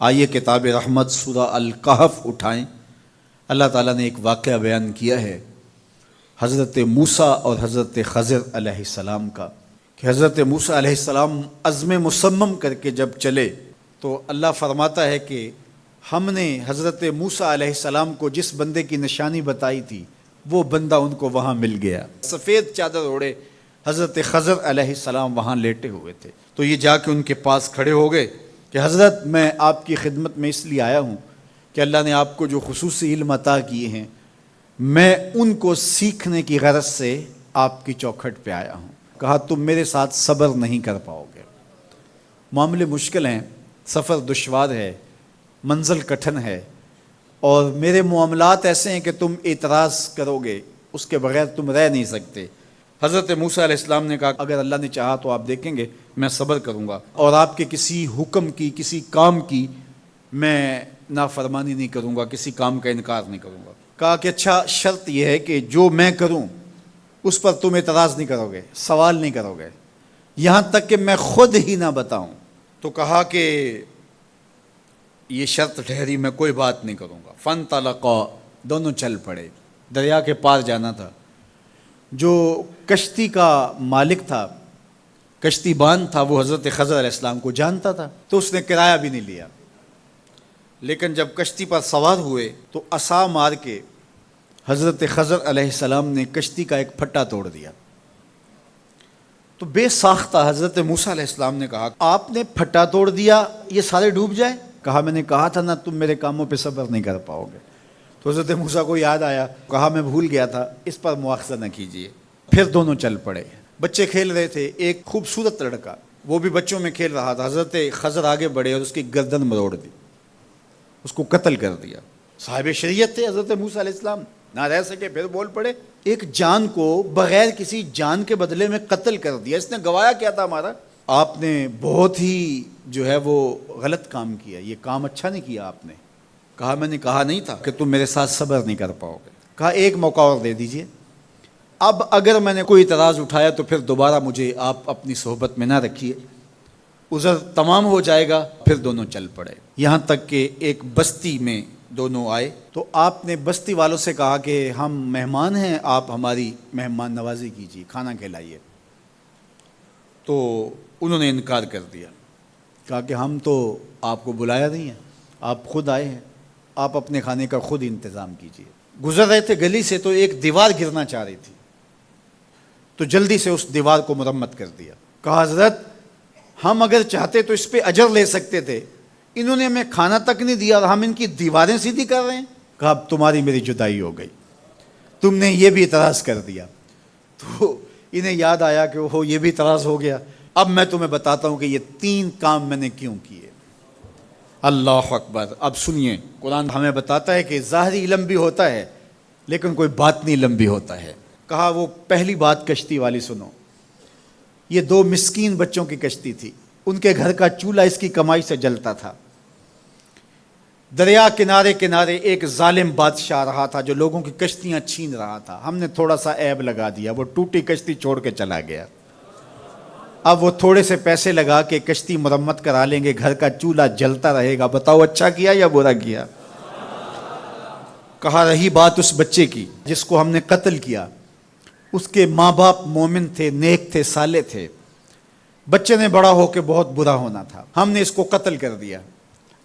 آئیے کتاب رحمت سورہ الکہف اٹھائیں۔ اللہ تعالیٰ نے ایک واقعہ بیان کیا ہے حضرت موسیٰ اور حضرت خضر علیہ السلام کا، کہ حضرت موسیٰ علیہ السلام عزم مصمم کر کے جب چلے تو اللہ فرماتا ہے کہ ہم نے حضرت موسیٰ علیہ السلام کو جس بندے کی نشانی بتائی تھی وہ بندہ ان کو وہاں مل گیا۔ سفید چادر اوڑھے حضرت خضر علیہ السلام وہاں لیٹے ہوئے تھے، تو یہ جا کے ان کے پاس کھڑے ہو گئے کہ حضرت میں آپ کی خدمت میں اس لیے آیا ہوں کہ اللہ نے آپ کو جو خصوصی علم عطا کیے ہیں میں ان کو سیکھنے کی غرض سے آپ کی چوکھٹ پہ آیا ہوں۔ کہا تم میرے ساتھ صبر نہیں کر پاؤ گے، معاملے مشکل ہیں، سفر دشوار ہے، منزل کٹھن ہے، اور میرے معاملات ایسے ہیں کہ تم اعتراض کرو گے اس کے بغیر تم رہ نہیں سکتے۔ حضرت موسیٰ علیہ السلام نے کہا اگر اللہ نے چاہا تو آپ دیکھیں گے میں صبر کروں گا اور آپ کے کسی حکم کی کسی کام کی میں نافرمانی نہیں کروں گا، کسی کام کا انکار نہیں کروں گا۔ کہا کہ اچھا شرط یہ ہے کہ جو میں کروں اس پر تم اعتراض نہیں کرو گے، سوال نہیں کرو گے، یہاں تک کہ میں خود ہی نہ بتاؤں۔ تو کہا کہ یہ شرط ٹھہری، میں کوئی بات نہیں کروں گا۔ فانطلقا، دونوں چل پڑے، دریا کے پار جانا تھا۔ جو کشتی کا مالک تھا، کشتی بان تھا، وہ حضرت خضر علیہ السلام کو جانتا تھا تو اس نے کرایہ بھی نہیں لیا، لیکن جب کشتی پر سوار ہوئے تو عصا مار کے حضرت خضر علیہ السلام نے کشتی کا ایک پھٹا توڑ دیا۔ تو بے ساختہ حضرت موسیٰ علیہ السلام نے کہا آپ نے پھٹا توڑ دیا، یہ سارے ڈوب جائے؟ کہا میں نے کہا تھا نا تم میرے کاموں پہ صبر نہیں کر پاؤ گے۔ تو حضرت موسیٰ کو یاد آیا، کہا میں بھول گیا تھا، اس پر مواخذہ نہ کیجیے۔ پھر دونوں چل پڑے، بچے کھیل رہے تھے، ایک خوبصورت لڑکا وہ بھی بچوں میں کھیل رہا تھا۔ حضرت خضر آگے بڑھے اور اس کی گردن مروڑ دی، اس کو قتل کر دیا۔ صاحب شریعت تھے حضرت موسیٰ علیہ السلام، نہ رہ سکے، پھر بول پڑے ایک جان کو بغیر کسی جان کے بدلے میں قتل کر دیا، اس نے گوایا کیا تھا ہمارا؟ آپ نے بہت ہی جو ہے وہ غلط کام کیا، یہ کام اچھا نہیں کیا آپ نے۔ کہا میں نے کہا نہیں تھا کہ تم میرے ساتھ صبر نہیں کر پاؤ گے۔ کہا ایک موقع اور دے دیجئے، اب اگر میں نے کوئی اعتراض اٹھایا تو پھر دوبارہ مجھے آپ اپنی صحبت میں نہ رکھیے، عذر تمام ہو جائے گا۔ پھر دونوں چل پڑے، یہاں تک کہ ایک بستی میں دونوں آئے تو آپ نے بستی والوں سے کہا کہ ہم مہمان ہیں، آپ ہماری مہمان نوازی کیجیے، کھانا کھلائیے۔ تو انہوں نے انکار کر دیا، کہا کہ ہم تو آپ کو بلایا نہیں ہے، آپ خود آئے ہیں، آپ اپنے کھانے کا خود انتظام کیجیے۔ گزر رہے تھے گلی سے تو ایک دیوار گرنا چاہ رہی تھی، تو جلدی سے اس دیوار کو مرمت کر دیا۔ کہا حضرت ہم اگر چاہتے تو اس پہ اجر لے سکتے تھے، انہوں نے ہمیں کھانا تک نہیں دیا اور ہم ان کی دیواریں سیدھی کر رہے ہیں۔ کہا اب تمہاری میری جدائی ہو گئی، تم نے یہ بھی اعتراض کر دیا۔ تو انہیں یاد آیا کہ وہ یہ بھی اعتراض ہو گیا۔ اب میں تمہیں بتاتا ہوں کہ یہ 3 کام میں نے کیوں کیے۔ اللہ اکبر۔ اب سنیے، قرآن ہمیں بتاتا ہے کہ ظاہری علم بھی ہوتا ہے لیکن کوئی باطنی علم بھی ہوتا ہے۔ کہا وہ پہلی بات کشتی والی سنو، یہ 2 مسکین بچوں کی کشتی تھی، ان کے گھر کا چولہا اس کی کمائی سے جلتا تھا۔ دریا کنارے کنارے ایک ظالم بادشاہ رہا تھا جو لوگوں کی کشتیاں چھین رہا تھا، ہم نے تھوڑا سا عیب لگا دیا، وہ ٹوٹی کشتی چھوڑ کے چلا گیا۔ اب وہ تھوڑے سے پیسے لگا کے کشتی مرمت کرا لیں گے، گھر کا چولہا جلتا رہے گا، بتاؤ اچھا کیا یا برا کیا؟ کہا رہی بات اس بچے کی جس کو ہم نے قتل کیا، اس کے ماں باپ مومن تھے، نیک تھے، صالح تھے، بچے نے بڑا ہو کے بہت برا ہونا تھا، ہم نے اس کو قتل کر دیا،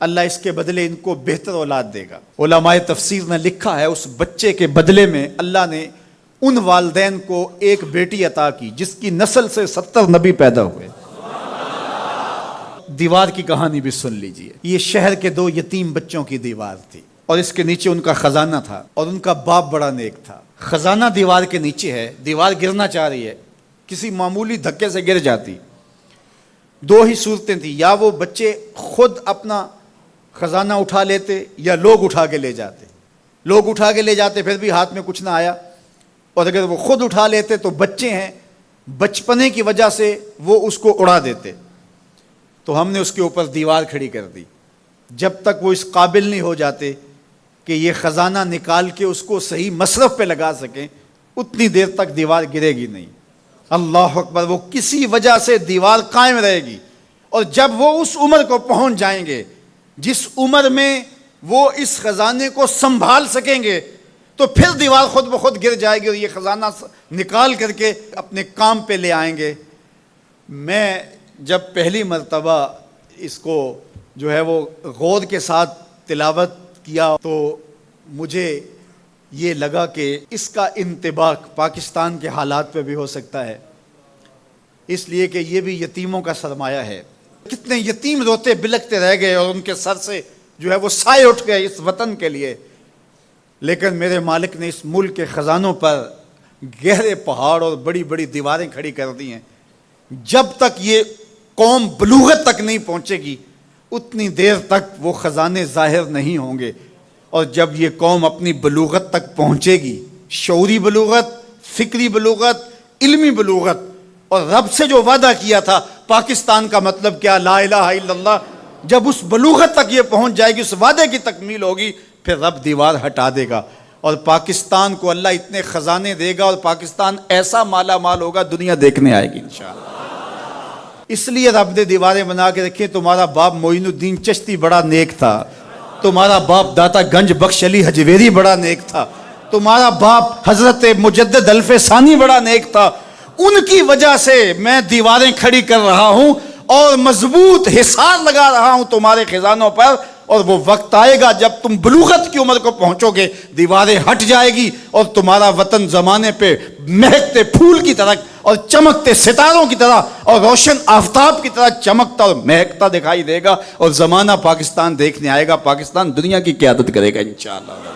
اللہ اس کے بدلے ان کو بہتر اولاد دے گا۔ علماء تفسیر نے لکھا ہے اس بچے کے بدلے میں اللہ نے ان والدین کو ایک بیٹی عطا کی جس کی نسل سے 70 نبی پیدا ہوئے۔ دیوار کی کہانی بھی سن لیجئے، یہ شہر کے 2 یتیم بچوں کی دیوار تھی اور اس کے نیچے ان کا خزانہ تھا اور ان کا باپ بڑا نیک تھا۔ خزانہ دیوار کے نیچے ہے، دیوار گرنا چاہ رہی ہے، کسی معمولی دھکے سے گر جاتی۔ 2 ہی صورتیں تھیں، یا وہ بچے خود اپنا خزانہ اٹھا لیتے یا لوگ اٹھا کے لے جاتے۔ لوگ اٹھا کے لے جاتے پھر بھی ہاتھ میں کچھ نہ آیا، اور اگر وہ خود اٹھا لیتے تو بچے ہیں، بچپنے کی وجہ سے وہ اس کو اڑا دیتے۔ تو ہم نے اس کے اوپر دیوار کھڑی کر دی، جب تک وہ اس قابل نہیں ہو جاتے کہ یہ خزانہ نکال کے اس کو صحیح مصرف پہ لگا سکیں، اتنی دیر تک دیوار گرے گی نہیں۔ اللہ اکبر۔ وہ کسی وجہ سے دیوار قائم رہے گی، اور جب وہ اس عمر کو پہنچ جائیں گے جس عمر میں وہ اس خزانے کو سنبھال سکیں گے تو پھر دیوار خود بخود گر جائے گی اور یہ خزانہ نکال کر کے اپنے کام پہ لے آئیں گے۔ میں جب پہلی مرتبہ اس کو جو ہے وہ غور کے ساتھ تلاوت کیا تو مجھے یہ لگا کہ اس کا انطباق پاکستان کے حالات پہ بھی ہو سکتا ہے، اس لیے کہ یہ بھی یتیموں کا سرمایہ ہے۔ کتنے یتیم روتے بلکتے رہ گئے اور ان کے سر سے جو ہے وہ سائے اٹھ گئے اس وطن کے لیے، لیکن میرے مالک نے اس ملک کے خزانوں پر گہرے پہاڑ اور بڑی بڑی دیواریں کھڑی کر دی ہیں۔ جب تک یہ قوم بلوغت تک نہیں پہنچے گی اتنی دیر تک وہ خزانے ظاہر نہیں ہوں گے، اور جب یہ قوم اپنی بلوغت تک پہنچے گی، شعوری بلوغت، فکری بلوغت، علمی بلوغت، اور رب سے جو وعدہ کیا تھا پاکستان کا مطلب کیا، لا الہ الا اللہ، جب اس بلوغت تک یہ پہنچ جائے گی، اس وعدے کی تکمیل ہوگی، پھر رب دیوار ہٹا دے گا اور پاکستان کو اللہ اتنے خزانے دے گا اور پاکستان ایسا مالا مال ہوگا دنیا دیکھنے آئے گی انشاءاللہ۔ اس لیے رب نے دیواریں بنا کے رکھی۔ تمہارا باپ معین الدین چشتی بڑا نیک تھا، تمہارا باپ داتا گنج بخش علی حجویری بڑا نیک تھا، تمہارا باپ حضرت مجدد الف ثانی بڑا نیک تھا، ان کی وجہ سے میں دیواریں کھڑی کر رہا ہوں اور مضبوط حصار لگا رہا ہوں تمہارے خزانوں پر، اور وہ وقت آئے گا جب تم بلوغت کی عمر کو پہنچو گے دیواریں ہٹ جائے گی اور تمہارا وطن زمانے پہ مہکتے پھول کی طرح اور چمکتے ستاروں کی طرح اور روشن آفتاب کی طرح چمکتا اور مہکتا دکھائی دے گا، اور زمانہ پاکستان دیکھنے آئے گا، پاکستان دنیا کی قیادت کرے گا انشاءاللہ۔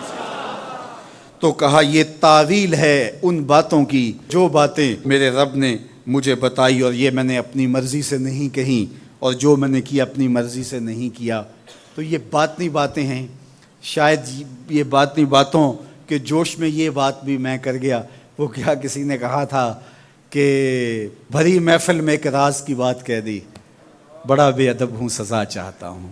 تو کہا یہ تعویل ہے ان باتوں کی جو باتیں میرے رب نے مجھے بتائی، اور یہ میں نے اپنی مرضی سے نہیں کہیں، اور جو میں نے کیا اپنی مرضی سے نہیں کیا۔ تو یہ باطنی باتیں ہیں، شاید یہ باطنی باتوں کے جوش میں یہ بات بھی میں کر گیا۔ وہ کیا کسی نے کہا تھا کہ بھری محفل میں ایک راز کی بات کہہ دی، بڑا بے ادب ہوں سزا چاہتا ہوں۔